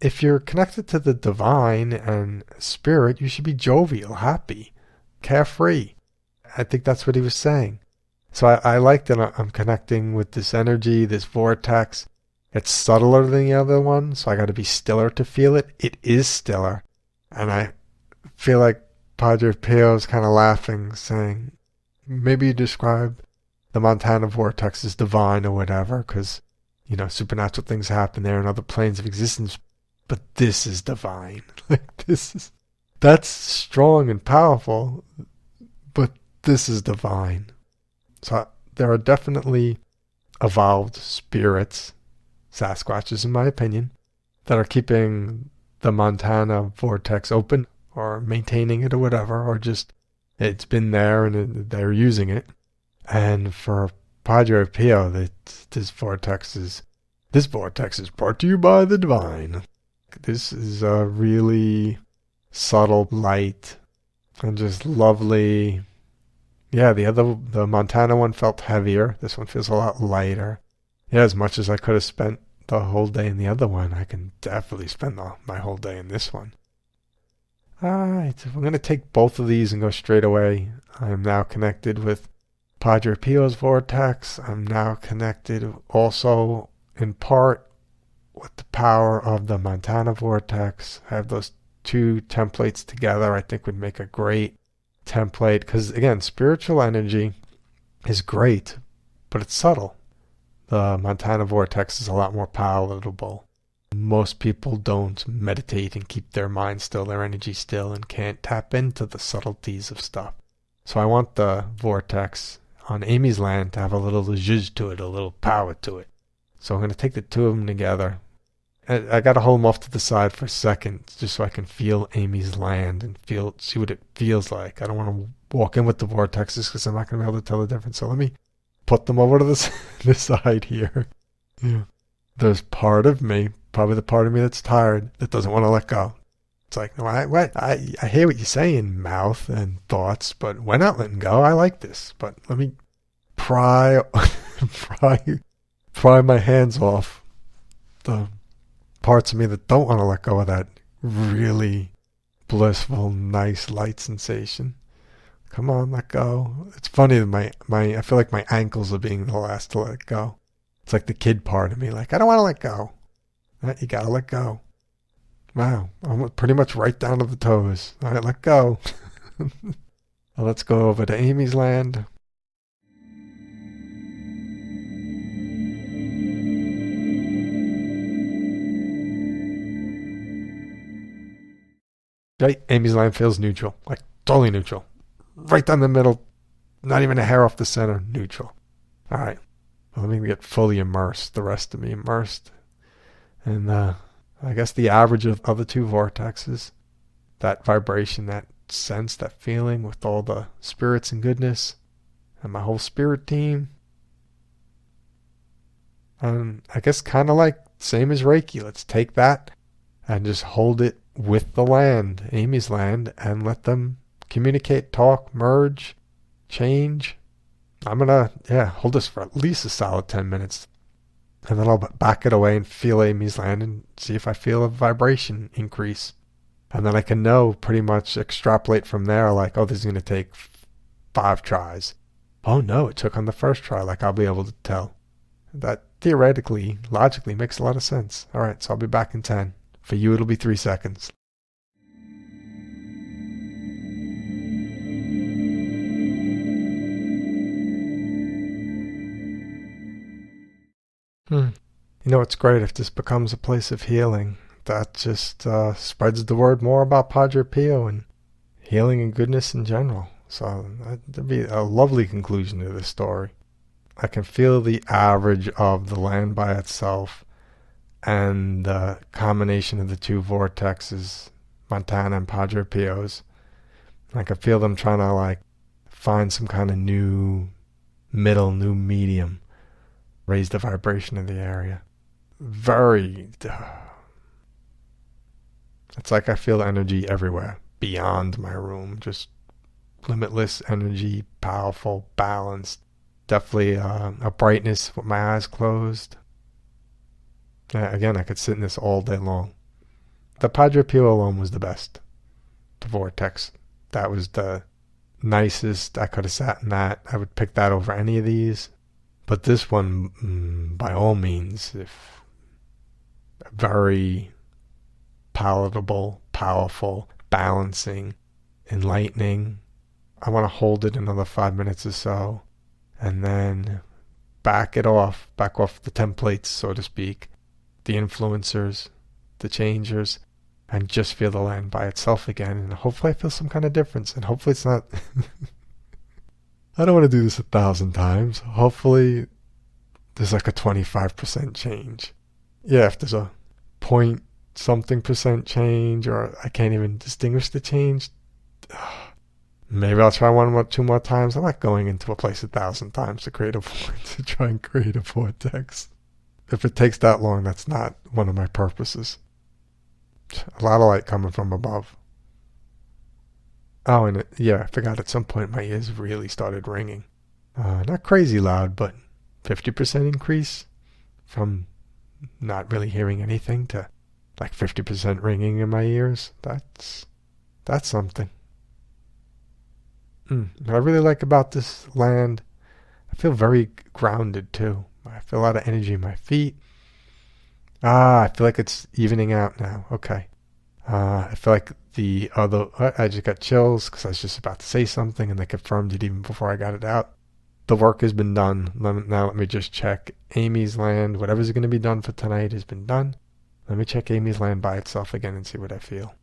If you're connected to the divine and spirit, you should be jovial, happy, carefree. I think that's what he was saying. So I like that I'm connecting with this energy, this vortex. It's subtler than the other one, so I got to be stiller to feel it. It is stiller. And I feel like Padre Pio is kind of laughing, saying, maybe you describe the Montana vortex as divine or whatever, because, you know, supernatural things happen there and other planes of existence, but this is divine. That's strong and powerful, but this is divine. So there are definitely evolved spirits, Sasquatches in my opinion, that are keeping the Montana vortex open or maintaining it or whatever, or just it's been there and they're using it. And for Padre Pio, this vortex is brought to you by the divine. This is a really subtle light and just lovely. Yeah, the Montana one felt heavier. This one feels a lot lighter. Yeah, as much as I could have spent the whole day in the other one, I can definitely spend my whole day in this one. Alright, I'm going to take both of these and go straight away. I am now connected with Padre Pio's vortex. I'm now connected also in part with the power of the Montana vortex. I have those two templates together. I think would make a great template, because again, spiritual energy is great, but it's subtle. The Montana vortex is a lot more palatable. Most people don't meditate and keep their mind still, their energy still, and can't tap into the subtleties of stuff. So I want the vortex on Amy's Land to have a little zhuzh to it, a little power to it. So I'm going to take the two of them together. I got to hold them off to the side for a second, just so I can feel Amy's Land and see what it feels like. I don't want to walk in with the vortexes because I'm not going to be able to tell the difference. So let me put them over to the side here. Yeah. There's part of me, probably the part of me that's tired, that doesn't want to let go. It's like, no, I hear what you're saying, mouth and thoughts, but we're not letting go. I like this, but let me pry pry my hands off the parts of me that don't want to let go of that really blissful, nice, light sensation. Come on, let go. It's funny that I feel like my ankles are being the last to let go. It's like the kid part of me, like, I don't want to let go. You gotta let go. Wow, I'm pretty much right down to the toes. All right, let go. Well, let's go over to Amy's land. Right, Amy's land feels neutral, like totally neutral. Right down the middle, not even a hair off the center, neutral. All right, well, let me get fully immersed, the rest of me immersed. And I guess the average of the two vortexes, that vibration, that sense, that feeling with all the spirits and goodness, and my whole spirit team. And I guess kind of like same as Reiki, let's take that and just hold it with the land, Amy's land, and let them communicate, talk, merge, change. I'm gonna hold this for at least a solid 10 minutes, and then I'll back it away and feel Amy's land and see if I feel a vibration increase. And then I can know, pretty much extrapolate from there, like, oh, this is going to take 5 tries. Oh no, it took on the first try, like I'll be able to tell. That theoretically, logically makes a lot of sense. All right, so I'll be back in 10. For you, it'll be 3 seconds. You know, it's great if this becomes a place of healing. That just spreads the word more about Padre Pio and healing and goodness in general. So that'd be a lovely conclusion to this story. I can feel the average of the land by itself and the combination of the two vortexes, Montana and Padre Pio's. I can feel them trying to like find some kind of new middle, new medium, raise the vibration of the area. It's like I feel energy everywhere, beyond my room, just limitless energy, powerful, balanced. Definitely a brightness with my eyes closed. Again, I could sit in this all day long. The Padre Pio alone was the best. The vortex, that was the nicest. I could have sat in that. I would pick that over any of these. But this one, by all means, if very palatable, powerful, balancing, enlightening. I want to hold it another 5 minutes or so, and then back off the templates, so to speak, the influencers, the changers, and just feel the land by itself again. And hopefully I feel some kind of difference, and hopefully it's not... I don't want to do this 1,000 times. Hopefully there's like a 25% change. Yeah, if there's a point something percent change, or I can't even distinguish the change, maybe I'll try 2 more times. I'm not going into a place 1,000 times to try and create a vortex. If it takes that long, that's not one of my purposes. A lot of light coming from above. Oh, and I forgot at some point my ears really started ringing. Not crazy loud, but 50% increase from not really hearing anything to like 50% ringing in my ears. That's something. What I really like about this land, I feel very grounded too. I feel a lot of energy in my feet. I feel like it's evening out now. Okay. I feel like I just got chills because I was just about to say something and they confirmed it even before I got it out. The work has been done. Now let me just check Amy's land. Whatever's going to be done for tonight has been done. Let me check Amy's land by itself again and see what I feel.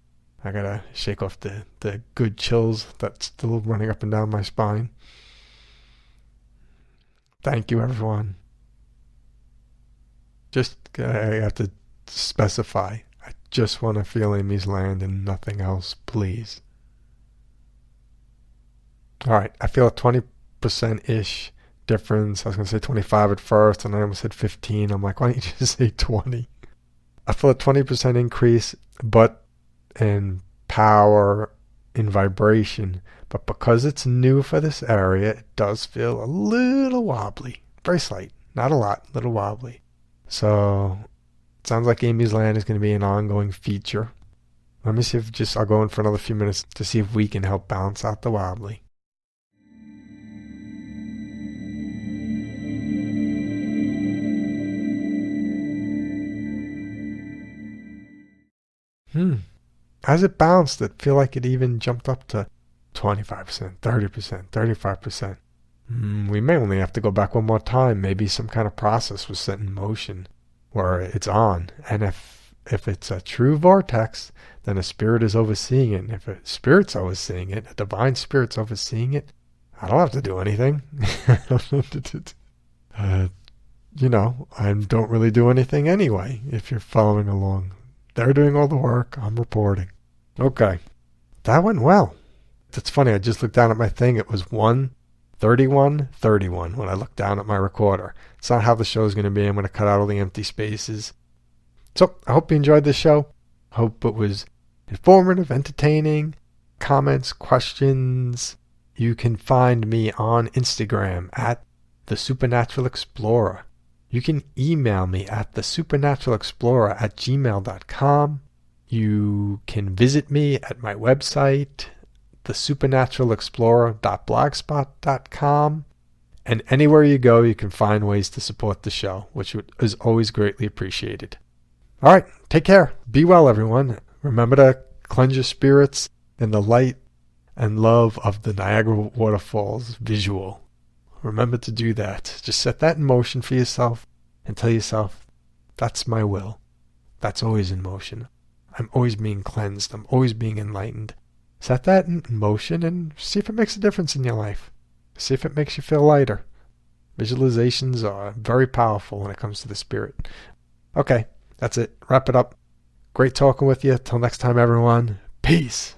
I gotta shake off the good chills that's still running up and down my spine. Thank you, everyone. Just, I have to specify. I just want to feel Amy's land and nothing else, please. Alright, I feel a 20%-ish difference. I was going to say 25 at first, and I almost said 15. I'm like, why don't you just say 20? I feel a 20% increase, but in power, in vibration. But because it's new for this area, it does feel a little wobbly. Very slight. Not a lot, a little wobbly. So, it sounds like Amy's Land is going to be an ongoing feature. Let me see if I'll go in for another few minutes to see if we can help balance out the wobbly. As it bounced, it feel like it even jumped up to 25%, 30%, 35%. We may only have to go back one more time. Maybe some kind of process was set in motion where it's on. And if it's a true vortex, then a spirit is overseeing it. And if a spirit's overseeing it, a divine spirit's overseeing it, I don't have to do anything. I don't really do anything anyway, if you're following along. They're doing all the work. I'm reporting. Okay. That went well. It's funny. I just looked down at my thing. It was 1:31:31 when I looked down at my recorder. It's not how the show is going to be. I'm going to cut out all the empty spaces. So I hope you enjoyed this show. I hope it was informative, entertaining. Comments, questions. You can find me on Instagram at TheSupernaturalExplorer. You can email me at TheSupernaturalExplorer@gmail.com. You can visit me at my website, TheSupernaturalExplorer.blogspot.com. And anywhere you go, you can find ways to support the show, which is always greatly appreciated. All right, take care. Be well, everyone. Remember to cleanse your spirits in the light and love of the Niagara waterfalls visual. Remember to do that. Just set that in motion for yourself and tell yourself, that's my will. That's always in motion. I'm always being cleansed. I'm always being enlightened. Set that in motion and see if it makes a difference in your life. See if it makes you feel lighter. Visualizations are very powerful when it comes to the spirit. Okay, that's it. Wrap it up. Great talking with you. Till next time, everyone. Peace.